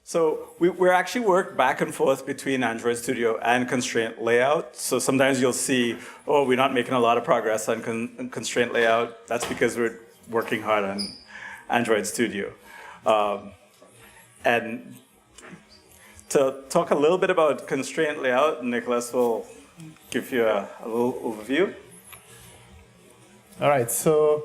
So we're actually work back and forth between Android Studio and Constraint Layout. So sometimes you'll see, oh, we're not making a lot of progress on Constraint Layout. That's because we're working hard on Android Studio. And to talk a little bit about Constraint Layout, Nicolas will give you a little overview. All right, so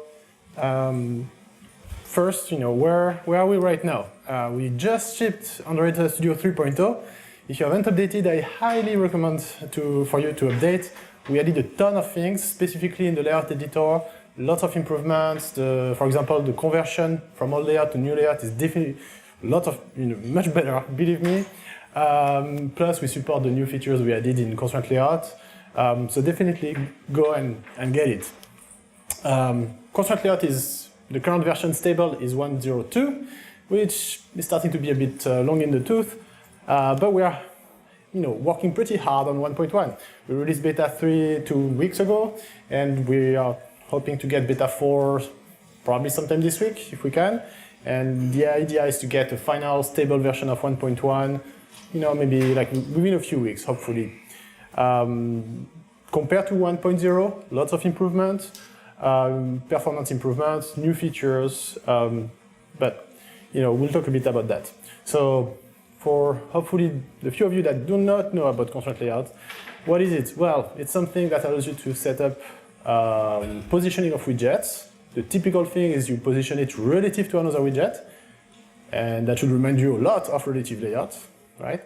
first, where are we right now? We just shipped Android Studio 3.0. If you haven't updated, I highly recommend for you to update. We added a ton of things, specifically in the layout editor. Lots of improvements. For example, the conversion from old layout to new layout is definitely much better, believe me. Plus, we support the new features we added in Constraint Layout. So definitely go and get it. Constraint Layout is, the current version stable is 1.02, which is starting to be a bit long in the tooth. But we are working pretty hard on 1.1. We released beta 3 2 weeks ago, and we are hoping to get beta 4 probably sometime this week, if we can. And the idea is to get a final stable version of 1.1, maybe like within a few weeks, hopefully. Compared to 1.0, lots of improvements, performance improvements, new features, but we'll talk a bit about that. So for hopefully the few of you that do not know about Constraint Layout, what is it? Well, it's something that allows you to set up positioning of widgets. The typical thing is you position it relative to another widget, and that should remind you a lot of relative layout, right?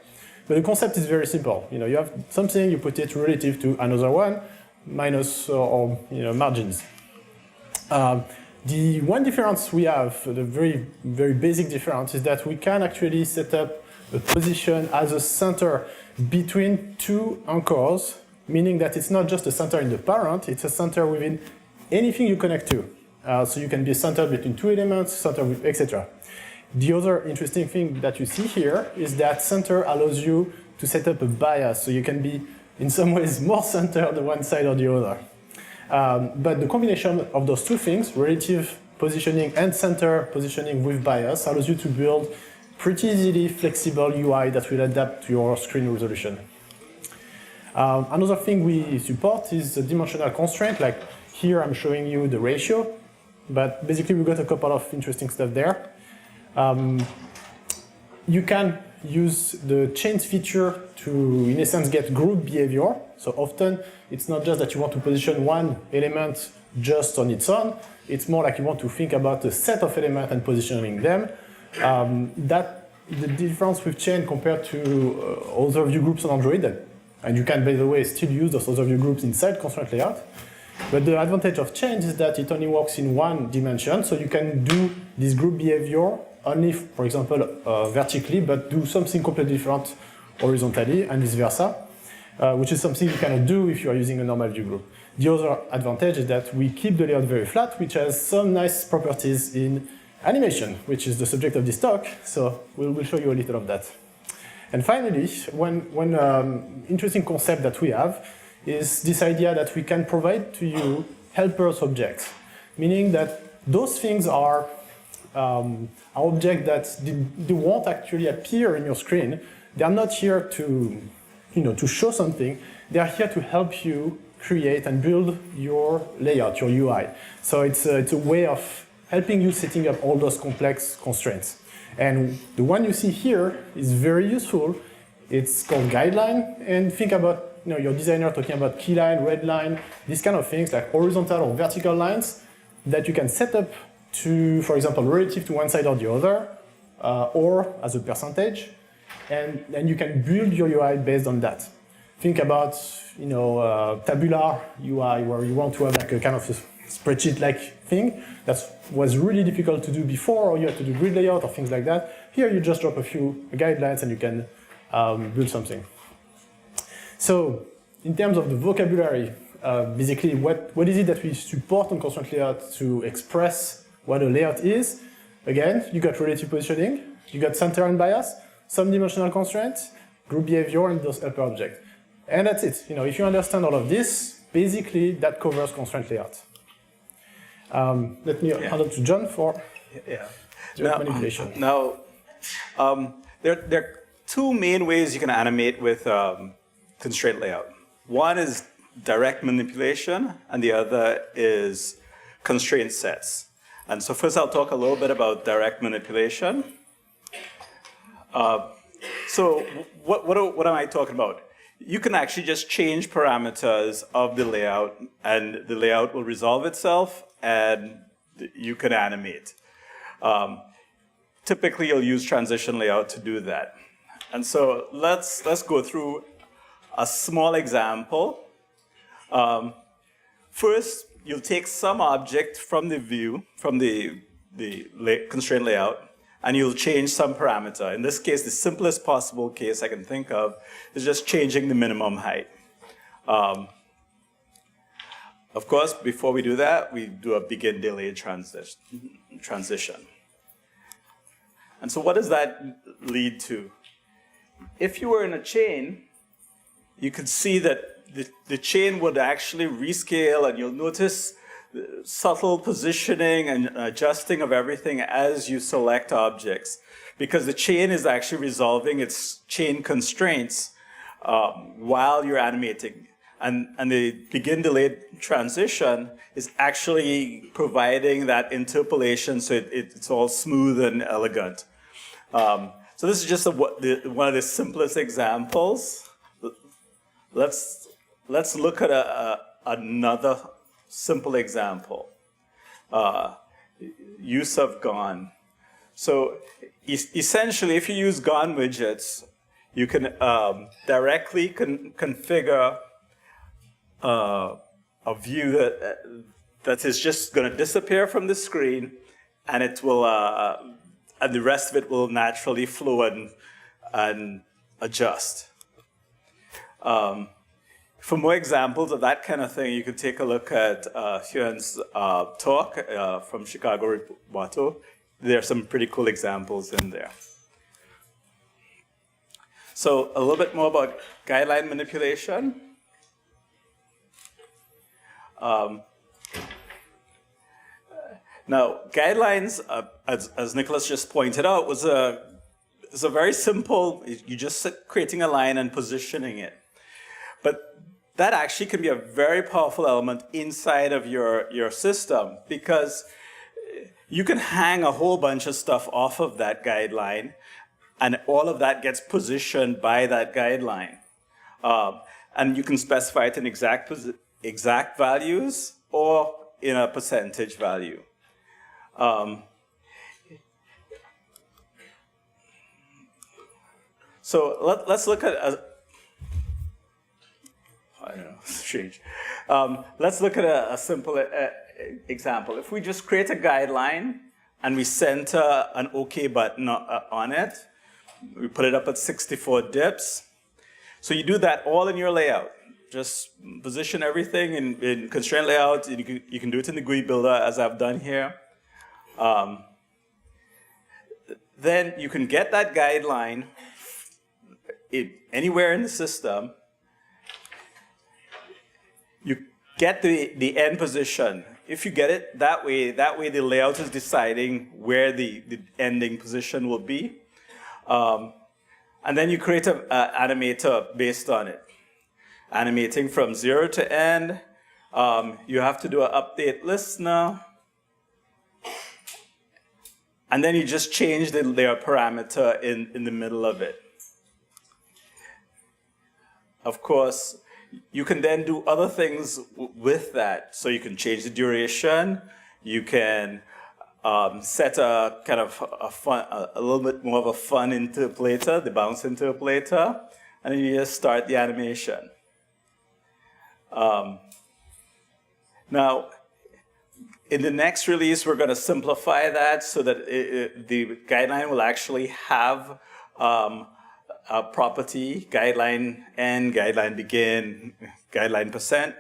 But the concept is very simple. You have something, you put it relative to another one, minus or margins. The one difference we have, the very, very basic difference, is that we can actually set up a position as a center between two anchors, meaning that it's not just a center in the parent, it's a center within anything you connect to. So you can be centered between two elements, center with, etc. The other interesting thing that you see here is that center allows you to set up a bias, so you can be, in some ways, more centered on one side or the other. But the combination of those two things, relative positioning and center positioning with bias, allows you to build pretty easily flexible UI that will adapt to your screen resolution. Another thing we support is the dimensional constraint. Like here, I'm showing you the ratio, but basically we've got a couple of interesting stuff there. You can use the change feature to, in essence, get group behavior. So often, it's not just that you want to position one element just on its own. It's more like you want to think about a set of elements and positioning them. The difference with chain compared to other view groups on Android, and you can, by the way, still use those other view groups inside Constraint Layout. But the advantage of change is that it only works in one dimension, so you can do this group behavior only, for example, vertically, but do something completely different horizontally, and vice versa, which is something you cannot do if you are using a normal view group. The other advantage is that we keep the layout very flat, which has some nice properties in animation, which is the subject of this talk, so we'll show you a little of that. And finally, one interesting concept that we have is this idea that we can provide to you helpers objects, meaning that those things are objects that they won't actually appear in your screen. They are not here to, to show something. They are here to help you create and build your layout, your UI. So it's a way of helping you setting up all those complex constraints. And the one you see here is very useful. It's called Guideline, and think about your designer talking about key line, red line, these kind of things like horizontal or vertical lines that you can set up to, for example, relative to one side or the other, or as a percentage, and then you can build your UI based on that. Think about tabular UI where you want to have like a kind of a spreadsheet-like thing that was really difficult to do before, or you had to do grid layout or things like that. Here you just drop a few guidelines and you can build something. So in terms of the vocabulary, basically what is it that we support on Constraint Layout to express what a layout is? Again, you got relative positioning, you got center and bias, some dimensional constraints, group behavior, and those helper objects. And that's it. If you understand all of this, basically that covers Constraint Layout. Let me hand it to John for manipulation. Now, there are two main ways you can animate with constraint layout. One is direct manipulation, and the other is constraint sets. And so first I'll talk a little bit about direct manipulation. So what am I talking about? You can actually just change parameters of the layout, and the layout will resolve itself, and you can animate. Typically, you'll use transition layout to do that. And so let's go through a small example. First, you'll take some object from the view, from the constraint layout, and you'll change some parameter. In this case, the simplest possible case I can think of is just changing the minimum height. Of course, before we do that, we do a begin delay transition. And so what does that lead to? If you were in a chain, you could see that the chain would actually rescale, and you'll notice subtle positioning and adjusting of everything as you select objects, because the chain is actually resolving its chain constraints while you're animating. And the begin delayed transition is actually providing that interpolation so it's all smooth and elegant. So this is just one of the simplest examples. Let's look at another simple example. Use of GON. So essentially, if you use GON widgets, you can directly configure a view that is just going to disappear from the screen, and it will, and the rest of it will naturally flow and adjust. For more examples of that kind of thing, you could take a look at Hyun's talk from Chicago Wato. There are some pretty cool examples in there. So a little bit more about guideline manipulation. Now, guidelines, as Nicolas just pointed out, is a very simple, you just creating a line and positioning it. But that actually can be a very powerful element inside of your system, because you can hang a whole bunch of stuff off of that guideline, and all of that gets positioned by that guideline. And you can specify it in exact values or in a percentage value. So let's look at I don't know, strange. Let's look at a simple example. If we just create a guideline and we center an OK button on it, we put it up at 64 dips. So you do that all in your layout. Just position everything in constraint layout. You can do it in the GUI builder, as I've done here. Then you can get that guideline anywhere in the system. You get the end position. If you get it that way the layout is deciding where the ending position will be. And then you create an animator based on it. Animating from 0 to end. You have to do an update listener. And then you just change the layer parameter in the middle of it. Of course, you can then do other things with that. So you can change the duration. You can set a kind of a little bit more of a fun interpolator, the bounce interpolator, and then you just start the animation. Now, in the next release, we're going to simplify that so that the guideline will actually have a property, guideline end, guideline begin, guideline percent,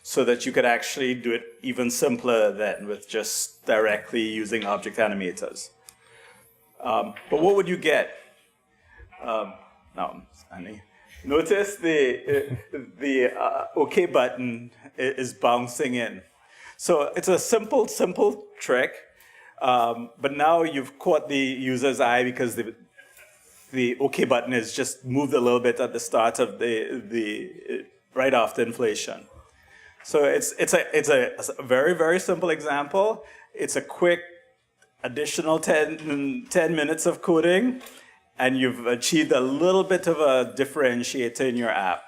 so that you could actually do it even simpler than with just directly using object animators. But what would you get? Now, notice the OK button is bouncing in. So it's a simple trick, but now you've caught the user's eye because the OK button is just moved a little bit at the start of right after inflation. So it's a very, very simple example. It's a quick additional 10 minutes of coding, and you've achieved a little bit of a differentiator in your app.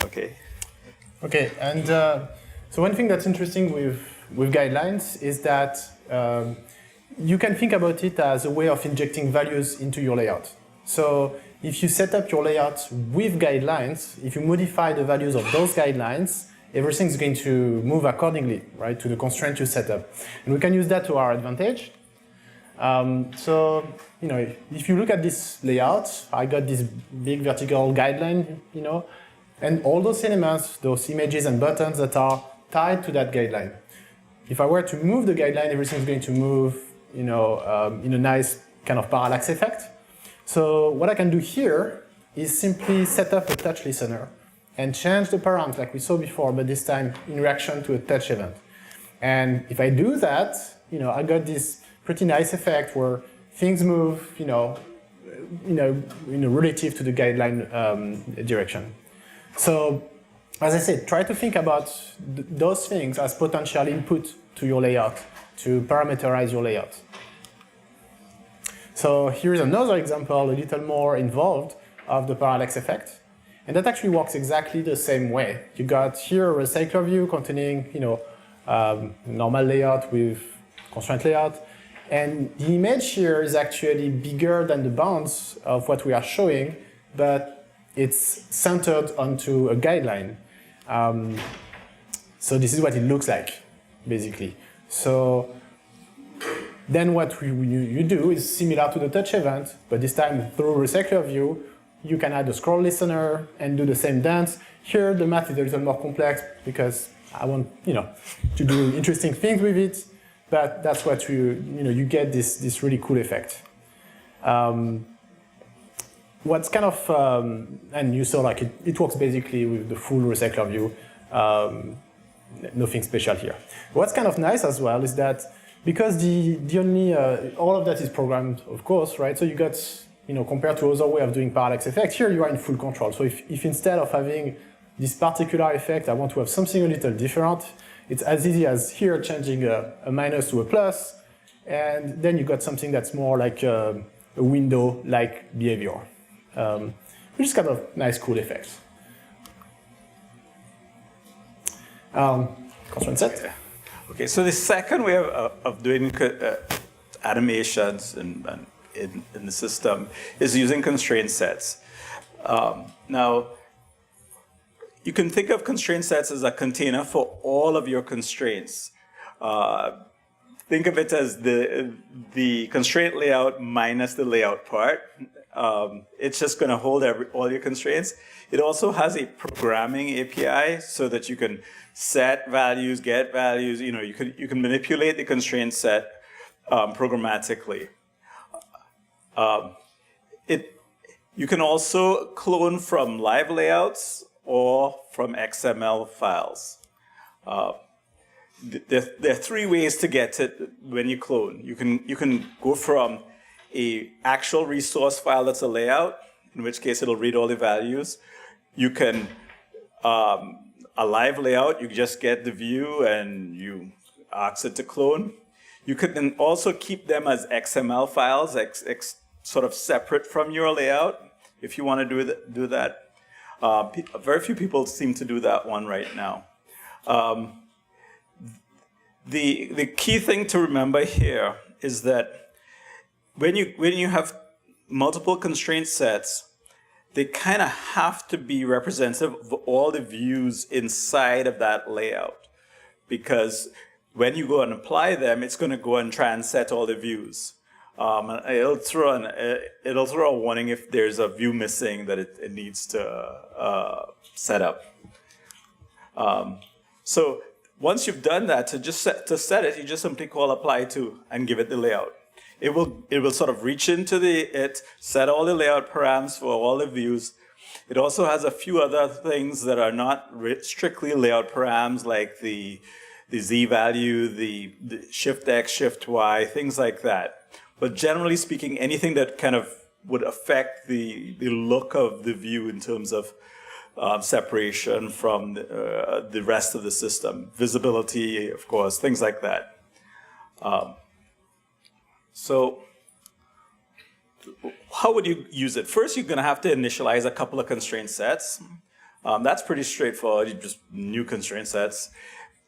Okay. Okay, and so one thing that's interesting with guidelines is that you can think about it as a way of injecting values into your layout. So if you set up your layout with guidelines, if you modify the values of those guidelines, everything's going to move accordingly, right, to the constraint you set up. And we can use that to our advantage. So, you know, if you look at this layout, I got this big vertical guideline, you know, and all those elements, those images and buttons that are tied to that guideline. If I were to move the guideline, everything's going to move, you know, in a nice kind of parallax effect. So what I can do here is simply set up a touch listener and change the params like we saw before, but this time in reaction to a touch event. And if I do that, you know, I got this pretty nice effect where things move, you know, relative to the guideline direction. So, as I said, try to think about those things as potential input to your layout to parameterize your layout. So here's another example, a little more involved, of the parallax effect. And that actually works exactly the same way. You got here a recycler view containing, you know, normal layout with constraint layout. And the image here is actually bigger than the bounds of what we are showing, but it's centered onto a guideline. So this is what it looks like, basically. So then what you do is similar to the touch event, but this time through recycler view, you can add a scroll listener and do the same dance. Here, the math is a little more complex because I want, you know, to do interesting things with it, but that's what you get this really cool effect. What's kind of, and you saw like it works basically with the full recycler view, nothing special here. What's kind of nice as well is that because the only, all of that is programmed, of course, right? So you got, you know, compared to other way of doing parallax effect, here you are in full control. So if instead of having this particular effect, I want to have something a little different, it's as easy as here changing a minus to a plus, and then you got something that's more like a window-like behavior, which is kind of nice, cool effect. Constraint set. Okay, so the second way of doing animations in the system is using constraint sets. Now, you can think of constraint sets as a container for all of your constraints. Think of it as the constraint layout minus the layout part. It's just going to hold all your constraints. It also has a programming API so that you can set values, get values. You know, you can manipulate the constraint set programmatically. You can also clone from live layouts or from XML files. There are three ways to get it when you clone. You can go from a actual resource file that's a layout, in which case it'll read all the values. You can a live layout, you just get the view and you ask it to clone. You could then also keep them as XML files, sort of separate from your layout, if you want to do that. Very few people seem to do that one right now. The key thing to remember here is that when you have multiple constraint sets, they kind of have to be representative of all the views inside of that layout, because when you go and apply them, it's going to go and try and set all the views. It'll throw a warning if there's a view missing that it needs to set up. So once you've done that, to set it, you just simply call apply to and give it the layout. It will sort of reach into it, set all the layout params for all the views. It also has a few other things that are not strictly layout params, like the Z value, the shift X, shift Y, things like that. But generally speaking, anything that kind of would affect the look of the view in terms of separation from the rest of the system, visibility, of course, things like that. So how would you use it? First, you're going to have to initialize a couple of constraint sets. That's pretty straightforward. You just new constraint sets.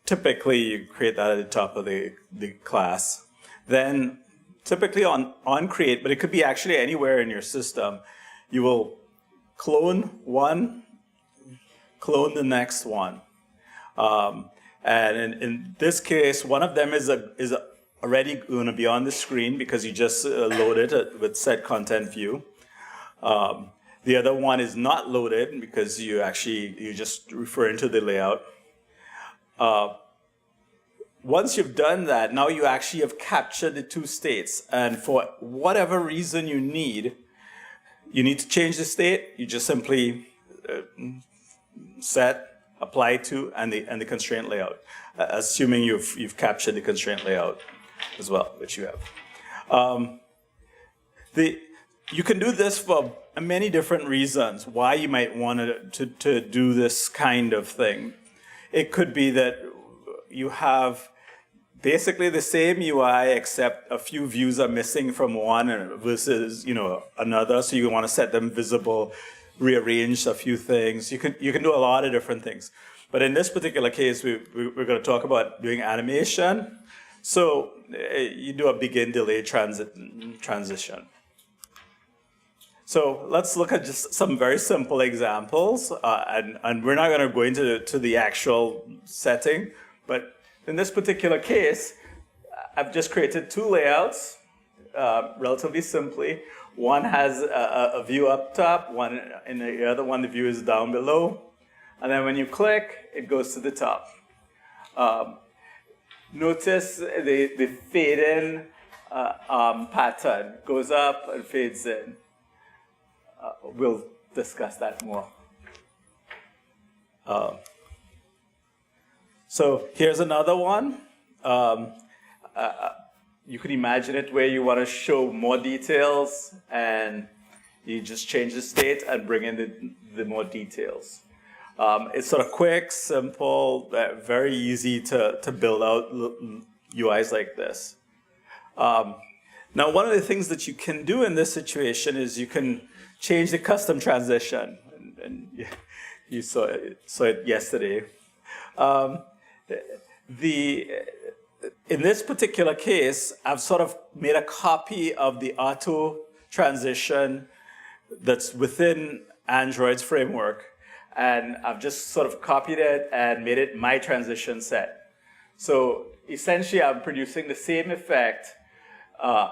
Typically, you create that at the top of the class. Then, typically on create, but it could be actually anywhere in your system, you will clone one, clone the next one. And in this case, one of them is already going to be on the screen because you just loaded it with set content view. The other one is not loaded because you're just referring to the layout. Once you've done that, now you actually have captured the two states. And for whatever reason you need to change the state, you just simply set, apply to, and the constraint layout, assuming you've captured the constraint layout as well, which you have. You can do this for many different reasons why you might want to do this kind of thing. It could be that you have basically the same UI, except a few views are missing from one versus another, so you want to set them visible, rearrange a few things. You can do a lot of different things. But in this particular case, we're going to talk about doing animation. So you do a begin delay transition. So let's look at just some very simple examples, and we're not going to go into the actual setting, but in this particular case, I've just created two layouts, relatively simply. One has a view up top, one in the other one, the view is down below. And then when you click, it goes to the top. Notice the fade in pattern goes up and fades in. We'll discuss that more. So here's another one. You could imagine it where you want to show more details, and you just change the state and bring in the more details. It's sort of quick, simple, very easy to build out UIs like this. Now, one of the things that you can do in this situation is you can change the custom transition. And you saw it yesterday. In this particular case, I've sort of made a copy of the auto transition that's within Android's framework, and I've just sort of copied it and made it my transition set. So essentially, I'm producing the same effect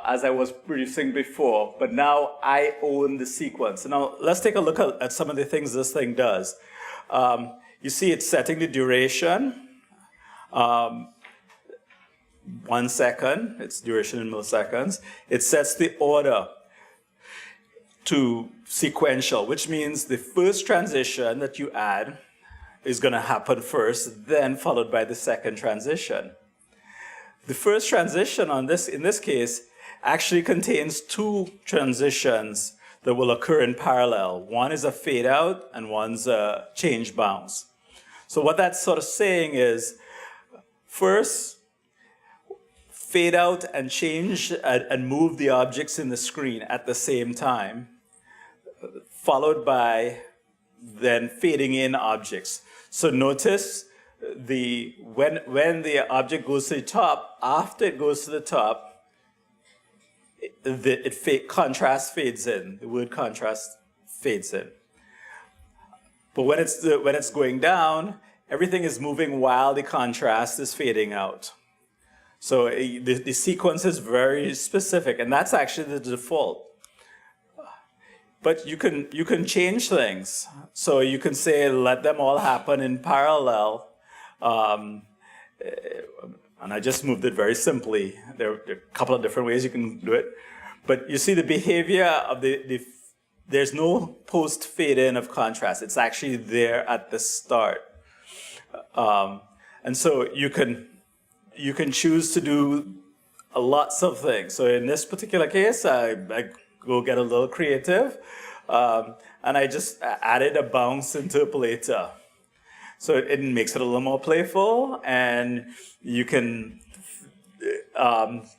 as I was producing before, but now I own the sequence. Now, let's take a look at some of the things this thing does. You see it's setting the duration. 1 second, it's duration in milliseconds. It sets the order to sequential, which means the first transition that you add is going to happen first, then followed by the second transition. The first transition in this case, actually contains two transitions that will occur in parallel. One is a fade out and one's a change bounce. So what that's sort of saying is, first, fade out and change and move the objects in the screen at the same time, followed by then fading in objects. So notice when the object goes to the top, after it goes to the top, contrast fades in. The word contrast fades in. But when it's going down, everything is moving while the contrast is fading out. So the sequence is very specific, and that's actually the default. But you can change things. So you can say, let them all happen in parallel. And I just moved it very simply. There are a couple of different ways you can do it. But you see the behavior of there's no post fade in of contrast. It's actually there at the start. And so you can choose to do lots of things. So in this particular case, I go get a little creative, and I just added a bounce interpolator. So it makes it a little more playful, and you can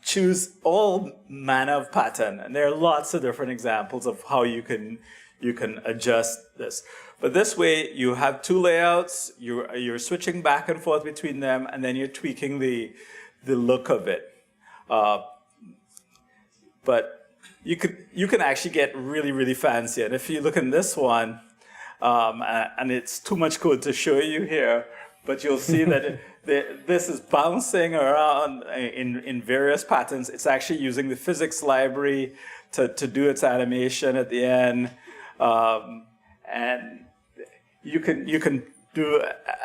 choose all manner of pattern. And there are lots of different examples of how you can adjust this. But this way, you have two layouts, you're switching back and forth between them, and then you're tweaking the look of it. But you can actually get really, really fancy. And if you look in this one, and it's too much code to show you here, but you'll see that this is bouncing around in various patterns. It's actually using the physics library to do its animation at the end. And you can do,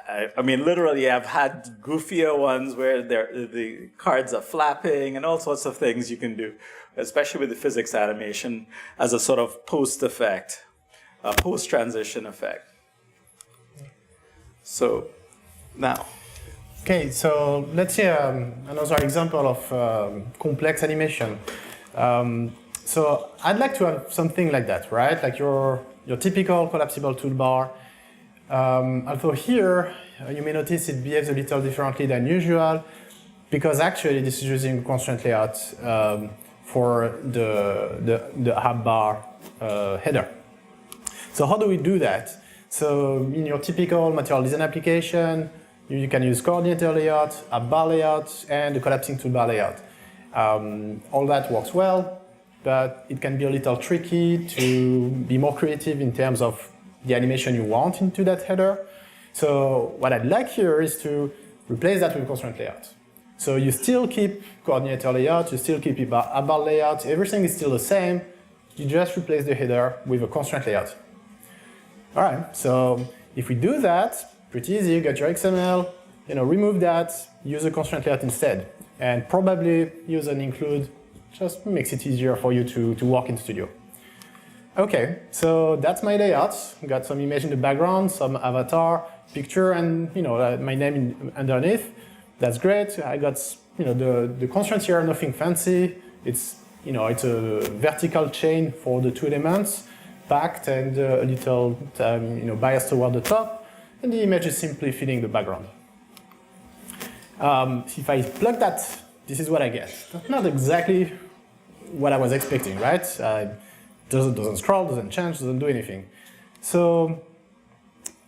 I mean, literally, I've had goofier ones where the cards are flapping and all sorts of things you can do, especially with the physics animation as a sort of post effect, a post-transition effect. So now. Okay, so let's see another example of complex animation. So I'd like to have something like that, right? Like your typical collapsible toolbar. Although here, you may notice it behaves a little differently than usual, because actually this is using constraint layout for the app bar header. So how do we do that? So in your typical material design application, you can use coordinator layout, app bar layout, and the collapsing toolbar layout. All that works well, but it can be a little tricky to be more creative in terms of the animation you want into that header. So what I'd like here is to replace that with constraint layout. So you still keep coordinator layout, you still keep app bar layout, everything is still the same. You just replace the header with a constraint layout. All right, so if we do that, pretty easy, you got your XML, remove that, use a constraint layout instead. And probably use an include, just makes it easier for you to work in Studio. Okay, so that's my layout. Got some image in the background, some avatar, picture, and my name underneath. That's great. I got the constraints here are nothing fancy. It's it's a vertical chain for the two elements, packed and a little biased toward the top, and the image is simply filling the background. If I plug that, this is what I get. Not exactly what I was expecting, right? Doesn't scroll, doesn't change, doesn't do anything. So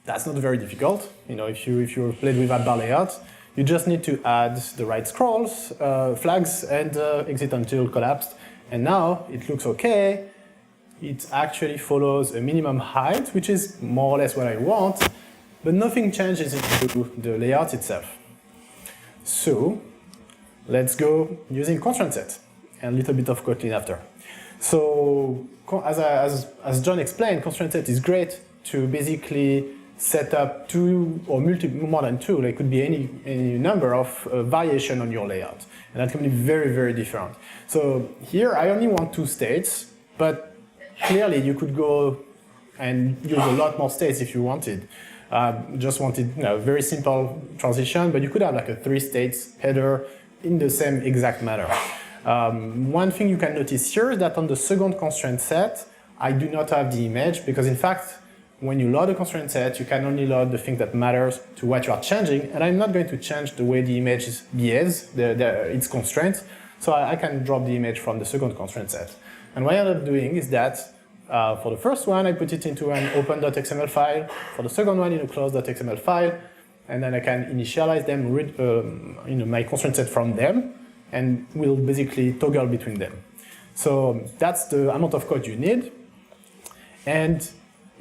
that's not very difficult. If you played with app bar layout, you just need to add the right scrolls, flags, and exit until collapsed. And now it looks okay. It actually follows a minimum height, which is more or less what I want, but nothing changes into the layout itself. So let's go using Constraint Set and a little bit of Kotlin after. So as John explained, Constraint Set is great to basically set up two or more than two. There could be any number of variation on your layout, and that can be very, very different. So here I only want two states, but clearly you could go and use a lot more states if you wanted. Just wanted a very simple transition, but you could have like a 3 states header in the same exact manner. One thing you can notice here is that on the second constraint set, I do not have the image because in fact, when you load a constraint set, you can only load the thing that matters to what you are changing, and I'm not going to change the way the image behaves, its constraints, so I can drop the image from the second constraint set. And what I end up doing is that for the first one, I put it into an open.xml file, for the second one in a close.xml file, and then I can initialize them, read my constraint set from them, and we'll basically toggle between them. So that's the amount of code you need. And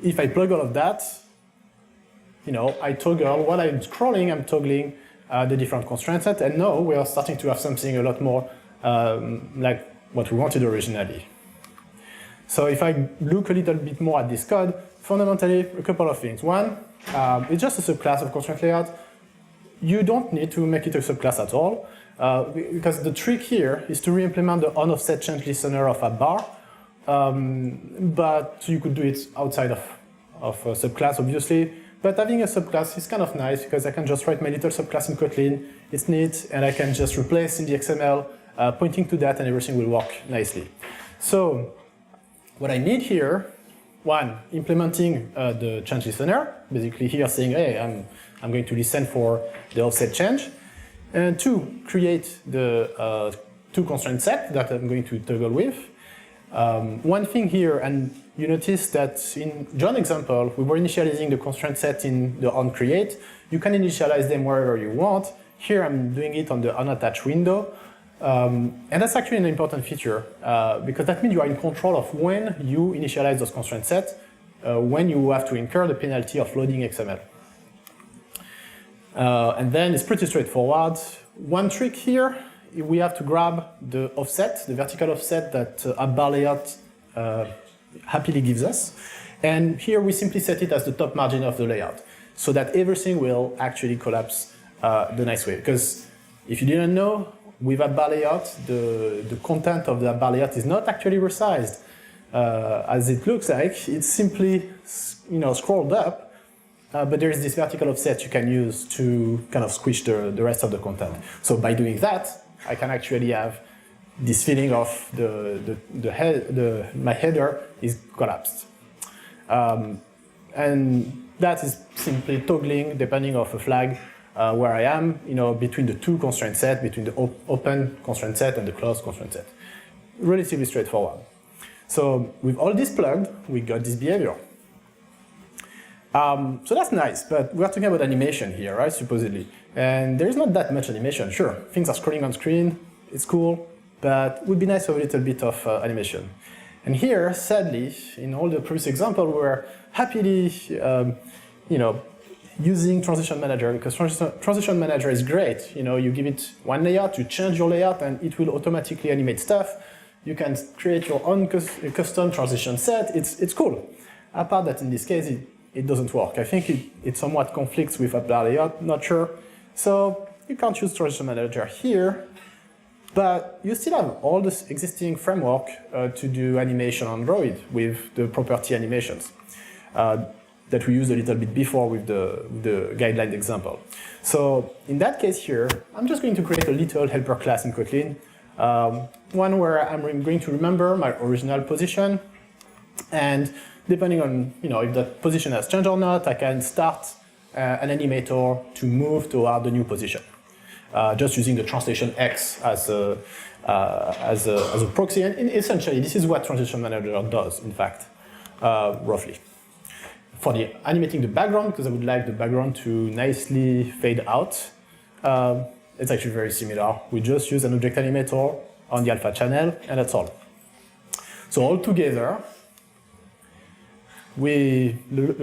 if I plug all of that, I toggle, while I'm scrolling, I'm toggling the different constraint set, and now we are starting to have something a lot more like what we wanted originally. So if I look a little bit more at this code, fundamentally, a couple of things. One, it's just a subclass of constraint layout. You don't need to make it a subclass at all, because the trick here is to re-implement the on-offset change listener of a bar, but you could do it outside of a subclass, obviously. But having a subclass is kind of nice because I can just write my little subclass in Kotlin. It's neat, and I can just replace in the XML pointing to that, and everything will work nicely. So what I need here, one, implementing the change listener, basically here saying, hey, I'm going to listen for the offset change. And two, create the two constraint set that I'm going to toggle with. One thing here, and you notice that in John's example, we were initializing the constraint set in the onCreate. You can initialize them wherever you want. Here I'm doing it on the unattached window. And that's actually an important feature because that means you are in control of when you initialize those constraint sets, when you have to incur the penalty of loading XML. And then it's pretty straightforward. One trick here, we have to grab the offset, the vertical offset that app bar layout happily gives us. And here we simply set it as the top margin of the layout so that everything will actually collapse the nice way. Because if you didn't know, with app bar layout, the content of the app bar layout is not actually resized. As it looks like, it's simply scrolled up, but there is this vertical offset you can use to kind of squish the rest of the content. So by doing that, I can actually have this feeling of my header is collapsed. And that is simply toggling, depending on a flag, where I am, between the two constraint set, between the open constraint set and the closed constraint set. Relatively straightforward. So with all this plugged, we got this behavior. So that's nice, but we're talking about animation here, right, supposedly. And there is not that much animation. Sure, things are scrolling on screen, it's cool, but it would be nice to have a little bit of animation. And here, sadly, in all the previous example, we're happily, using Transition Manager, because Transition Manager is great. You give it one layout, you change your layout, and it will automatically animate stuff. You can create your own custom transition set. It's cool. Apart that in this case, it doesn't work. I think it somewhat conflicts with app bar layout, not sure. So you can't use Transition Manager here, but you still have all this existing framework to do animation on Android with the property animations that we used a little bit before with the guideline example. So in that case here, I'm just going to create a little helper class in Kotlin, one where I'm going to remember my original position, and depending on if that position has changed or not, I can start an animator to move toward the new position, just using the translation X as a proxy. And essentially, this is what Transition Manager does, in fact, roughly. For the animating the background, because I would like the background to nicely fade out, it's actually very similar. We just use an object animator on the alpha channel, and that's all. So all together, the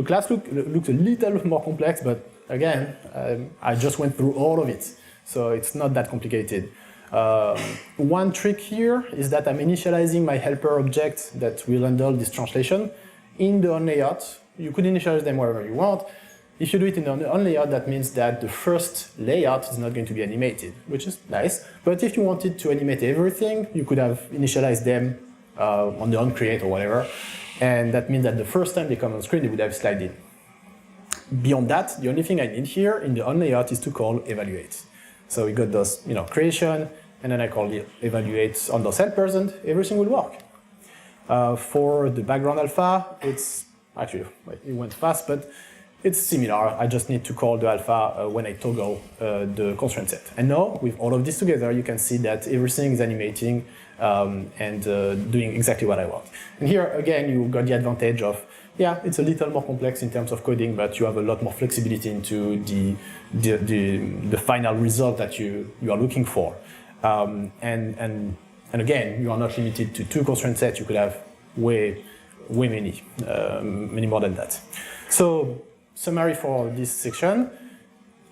class looks a little more complex, but again, I just went through all of it, so it's not that complicated. One trick here is that I'm initializing my helper object that will handle this translation in the on layout. You could initialize them wherever you want. If you do it in the on layout, that means that the first layout is not going to be animated, which is nice. But if you wanted to animate everything, you could have initialized them on the onCreate or whatever. And that means that the first time they come on screen, they would have slide in. Beyond that, the only thing I need here in the on layout is to call evaluate. So we got those, creation, and then I call the evaluate on those helpers, and everything will work. For the background alpha, it's actually, it went fast, but it's similar. I just need to call the alpha when I toggle the constraint set. And now, with all of this together, you can see that everything is animating and doing exactly what I want. And here, again, you got the advantage of, it's a little more complex in terms of coding, but you have a lot more flexibility into the final result that you are looking for. And again, you are not limited to 2 constraint sets. You could have way many more than that. So, summary for this section.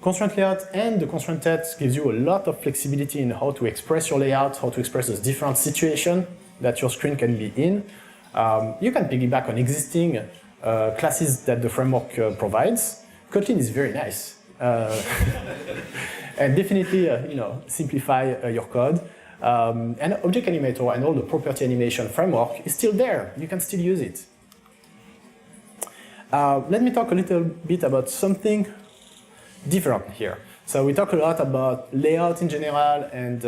Constraint layout and the constraint set gives you a lot of flexibility in how to express your layout, how to express those different situations that your screen can be in. You can piggyback on existing classes that the framework provides. Kotlin is very nice. And definitely, simplify your code. And Object Animator and all the property animation framework is still there. You can still use it. Let me talk a little bit about something different here. So we talk a lot about layout in general and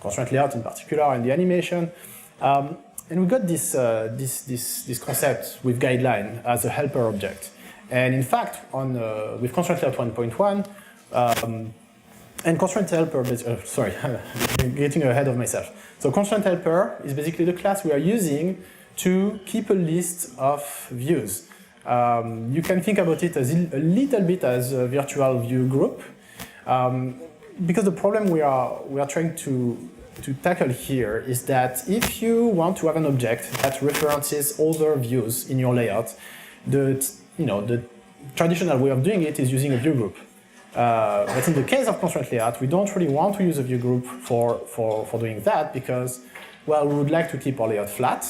constraint layout in particular, and the animation. And we got this concept with Guideline as a helper object. And in fact, with Constraint Layout 1.1, and Constraint Helper, sorry, I'm getting ahead of myself. So Constraint Helper is basically the class we are using to keep a list of views. You can think about it as a little bit as a virtual view group, because the problem we are trying to tackle here is that if you want to have an object that references other views in your layout, the traditional way of doing it is using a view group. But in the case of constraint layout, we don't really want to use a view group for doing that because, well, we would like to keep our layout flat.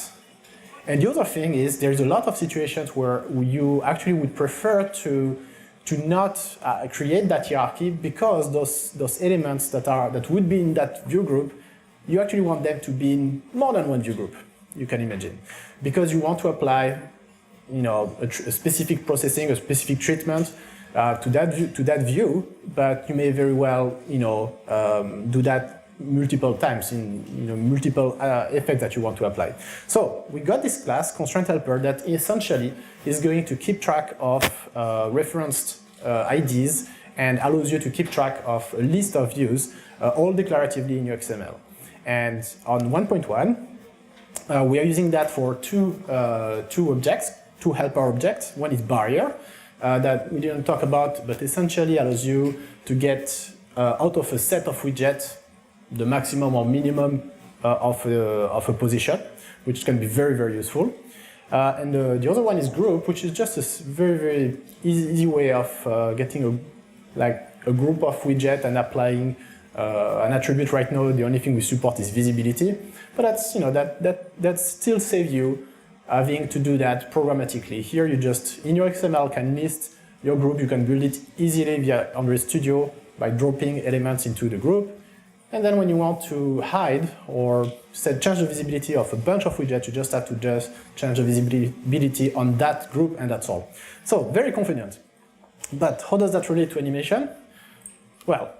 And the other thing is there's a lot of situations where you actually would prefer to not create that hierarchy because those elements that would be in that view group, you actually want them to be in more than one view group, you can imagine. Because you want to apply a specific processing, a specific treatment to that view, but you may very well do that multiple times in multiple effects that you want to apply. So we got this class, Constraint Helper, that essentially is going to keep track of referenced IDs and allows you to keep track of a list of views, all declaratively in your XML. And on 1.1, we are using that for two objects, two helper objects. One is barrier, that we didn't talk about, but essentially allows you to get out of a set of widgets the maximum or minimum of a position, which can be very, very useful. And the other one is group, which is just a very, very easy way of getting a group of widgets and applying an attribute. Right now, the only thing we support is visibility, but that's that still saves you having to do that programmatically. Here, you just in your XML can list your group. You can build it easily via Android Studio by dropping elements into the group. And then when you want to hide or change the visibility of a bunch of widgets, you just have to change the visibility on that group, and that's all. So very convenient. But how does that relate to animation? Well,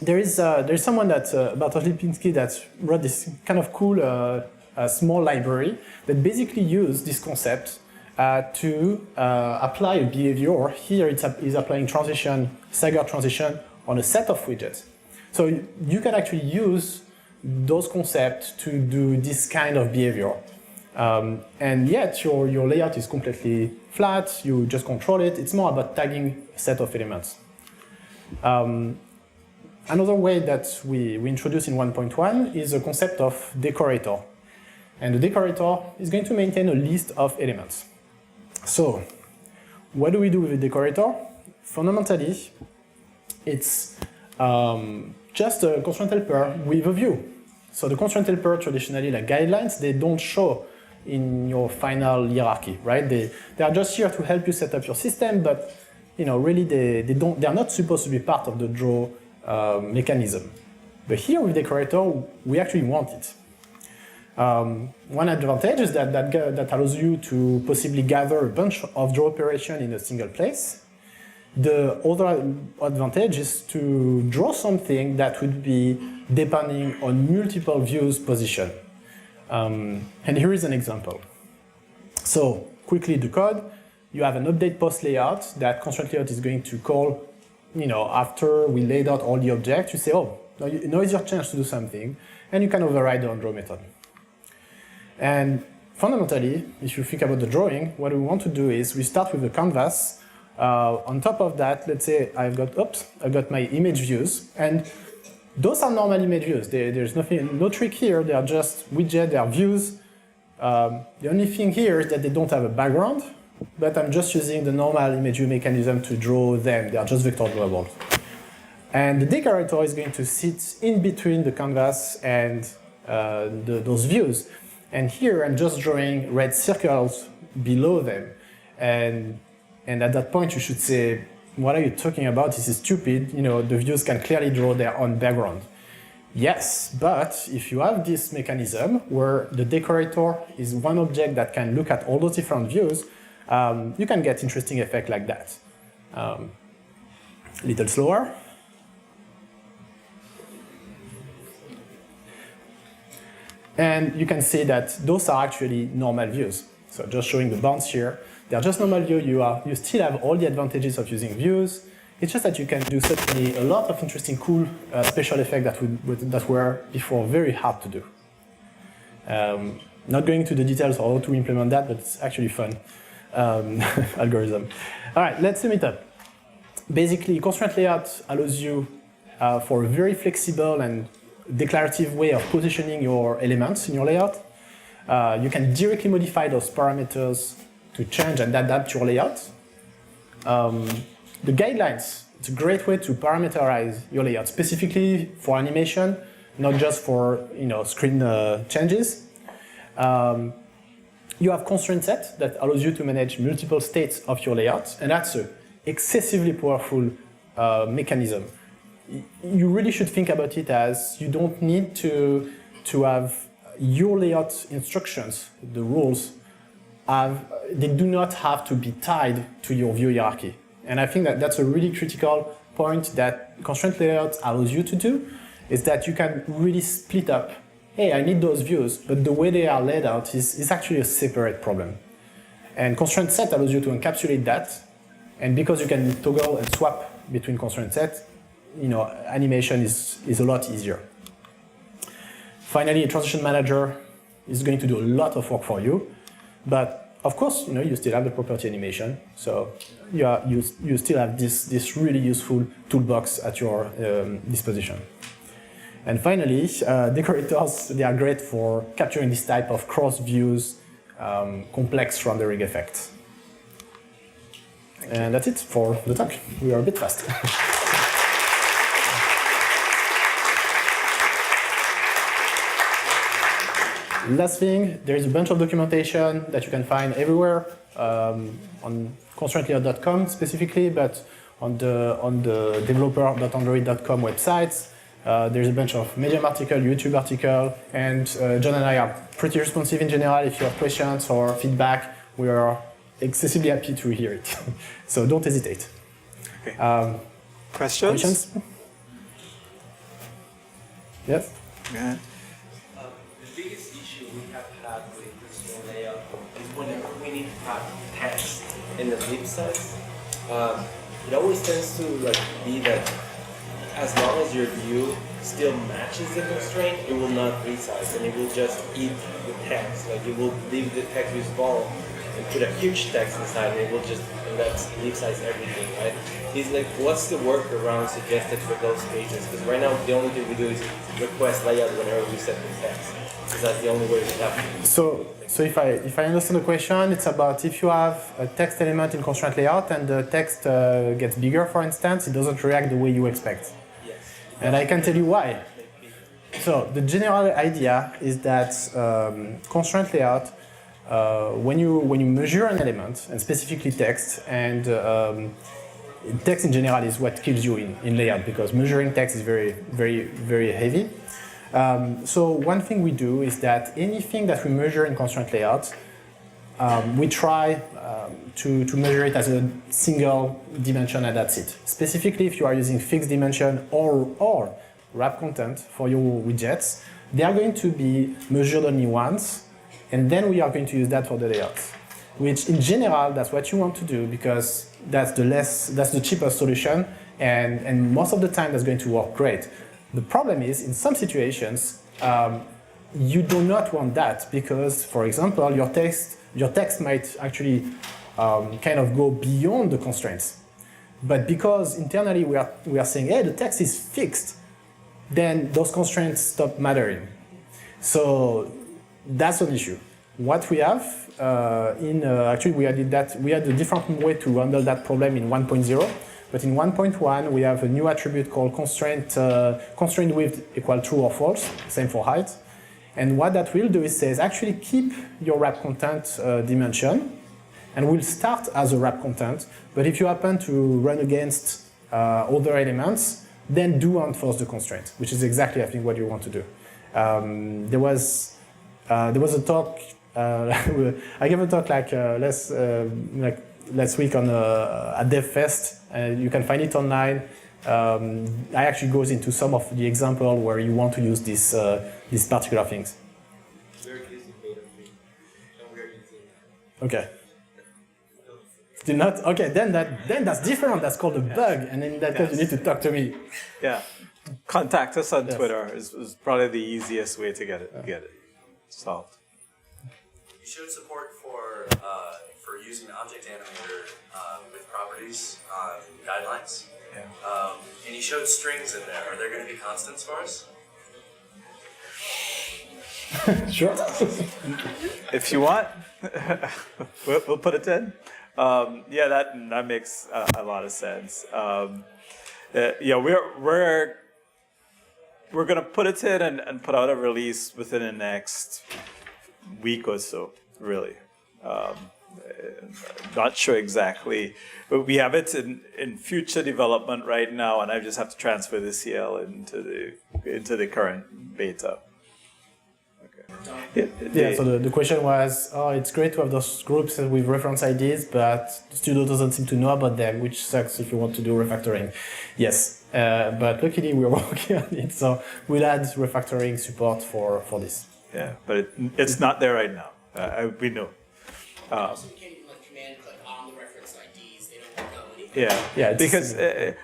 there's someone Bartosz Lipinski that wrote this kind of cool small library that basically used this concept to apply a behavior. Here it's applying staggered transition on a set of widgets. So you can actually use those concepts to do this kind of behavior. And yet your layout is completely flat, you just control it. It's more about tagging a set of elements. Another way that we introduce in 1.1 is the concept of Decorator. And the Decorator is going to maintain a list of elements. So what do we do with the Decorator? Fundamentally, it's just a constraint helper with a view. So the constraint helper, traditionally like guidelines, they don't show in your final hierarchy, right? They are just here to help you set up your system, but really they are not supposed to be part of the draw mechanism. But here with Decorator, we actually want it. One advantage is that allows you to possibly gather a bunch of draw operations in a single place. The other advantage is to draw something that would be depending on multiple views position. And here is an example. So quickly the code, you have an update post layout that constraint layout is going to call, after we laid out all the objects, you say, oh, now is your chance to do something, and you can override the onDraw method. And fundamentally, if you think about the drawing, what we want to do is we start with the canvas. On top of that, let's say I've got my image views, and those are normal image views. There's no trick here. They are just widgets, they are views. The only thing here is that they don't have a background, but I'm just using the normal image view mechanism to draw them. They are just vector drawables. And the decorator is going to sit in between the canvas and those views. And here I'm just drawing red circles below them. And at that point, you should say, what are you talking about? This is stupid. The views can clearly draw their own background. Yes, but if you have this mechanism where the decorator is one object that can look at all those different views, you can get interesting effects like that. A little slower. And you can see that those are actually normal views. So just showing the bounds here, they're just normal view. You still have all the advantages of using views. It's just that you can do certainly a lot of interesting, cool special effects that were before very hard to do. Not going into the details of how to implement that, but it's actually fun algorithm. All right, let's sum it up. Basically, constraint layout allows you for a very flexible and declarative way of positioning your elements in your layout. You can directly modify those parameters to change and adapt your layout. The guidelines, it's a great way to parameterize your layout, specifically for animation, not just for screen changes. You have Constraint Set that allows you to manage multiple states of your layout, and that's an excessively powerful mechanism. You really should think about it as you don't need to have your layout instructions, the rules, they do not have to be tied to your view hierarchy. And I think that that's a really critical point that constraint layout allows you to do, is that you can really split up, hey, I need those views, but the way they are laid out is actually a separate problem. And constraint set allows you to encapsulate that, and because you can toggle and swap between constraint set, animation is a lot easier. Finally, a transition manager is going to do a lot of work for you, but of course, you still have the property animation, so you still have this really useful toolbox at your disposition. And finally, decorators, they are great for capturing this type of cross views, complex rendering effect. And that's it for the talk. We are a bit fast. Last thing, there is a bunch of documentation that you can find everywhere, on ConstraintLayout.com specifically, but on the developer.android.com websites. There's a bunch of Medium article, YouTube article, and John and I are pretty responsive in general. If you have questions or feedback, we are excessively happy to hear it. So don't hesitate. Okay. Questions? Yes? Yeah. The biggest issue we have had with constraint layout is whenever we need to have text in the lib size. It always tends to be that as long as your view still matches the constraint, it will not resize and it will just eat the text. Like it will leave the text view small and put a huge text inside and it will just lib size everything, right? It's like, what's the workaround suggested for those cases? Because right now the only thing we do is request layout whenever we set the text. Because that's the only way we have. So if I understand the question, it's about if you have a text element in constraint layout and the text gets bigger, for instance, it doesn't react the way you expect. Yes. And I can tell you why. So the general idea is that constraint layout, when you measure an element, and specifically text, and text in general is what kills you in layout, because measuring text is very, very, very heavy. So one thing we do is that anything that we measure in constraint layout, we try to measure it as a single dimension and that's it. Specifically, if you are using fixed dimension or wrap content for your widgets, they are going to be measured only once, and then we are going to use that for the layouts. Which in general, that's what you want to do because that's the cheapest solution, and most of the time that's going to work great. The problem is, in some situations, you do not want that because, for example, your text might actually kind of go beyond the constraints. But because internally we are saying, hey, the text is fixed, then those constraints stop mattering. So that's an issue. What we have actually we had a different way to handle that problem in 1.0. But in 1.1, we have a new attribute called constraint width equal true or false, same for height. And what that will do is says actually keep your wrap content dimension, and will start as a wrap content. But if you happen to run against other elements, then do enforce the constraint, which is exactly I think what you want to do. There was a talk. I gave a talk last week on at DevFest. You can find it online. I actually goes into some of the example where you want to use these particular things. Okay. Still not? Okay, then that's different. That's called a bug, and in that case, you need to talk to me. Yeah. Contact us on Twitter is probably the easiest way to get it solved. You showed support for using the object animator with properties guidelines. Yeah. And you showed strings in there. Are there going to be constants for us? Sure. If you want, we'll put it in. Yeah, that makes a lot of sense. Yeah, we're gonna put it in and put out a release within the next week or so, really. Not sure exactly, but we have it in future development right now, and I just have to transfer the CL into the current beta. Yeah, so the question was, it's great to have those groups with reference IDs, but the studio doesn't seem to know about them, which sucks if you want to do refactoring. Yes, but luckily we're working on it, so we'll add refactoring support for this. Yeah, but it's not there right now. We know. Also, you can't even command click on the reference IDs. They don't know anything. Yeah, because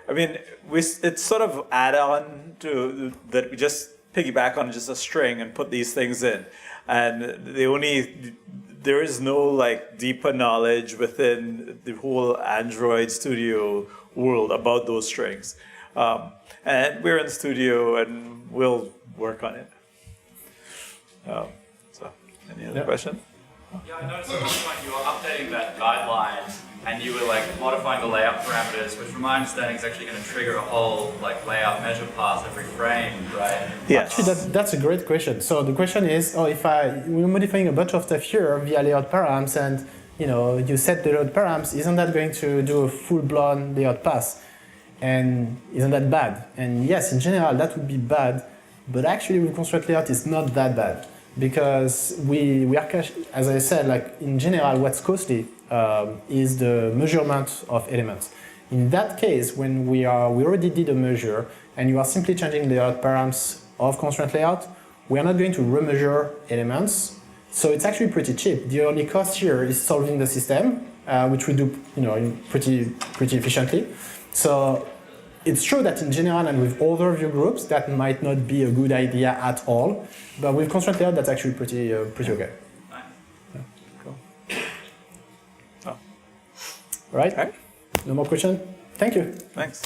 I mean, it's sort of add-on to that. We just piggyback on just a string and put these things in, and there is no like deeper knowledge within the whole Android Studio world about those strings, and we're in Studio and we'll work on it. So, any other question? Yeah, I noticed at one point you were updating that guideline and you were like modifying the layout parameters, which from my understanding is actually going to trigger a whole like layout measure pass every frame, right? Yes. Actually, that's a great question. So the question is, we're modifying a bunch of stuff here via layout params, and you set the layout params, isn't that going to do a full-blown layout pass? And isn't that bad? And yes, in general, that would be bad, but actually with constraint layout, it's not that bad. Because we are, as I said, like in general, what's costly is the measurement of elements. In that case, when we already did a measure and you are simply changing the layout params of constraint layout, we are not going to remeasure elements. So it's actually pretty cheap. The only cost here is solving the system, which we do pretty efficiently. So it's true that in general and with other view groups, that might not be a good idea at all. But with constraint layout, that's actually pretty okay. Yeah. Cool. Oh. All right? No more questions? Thank you. Thanks.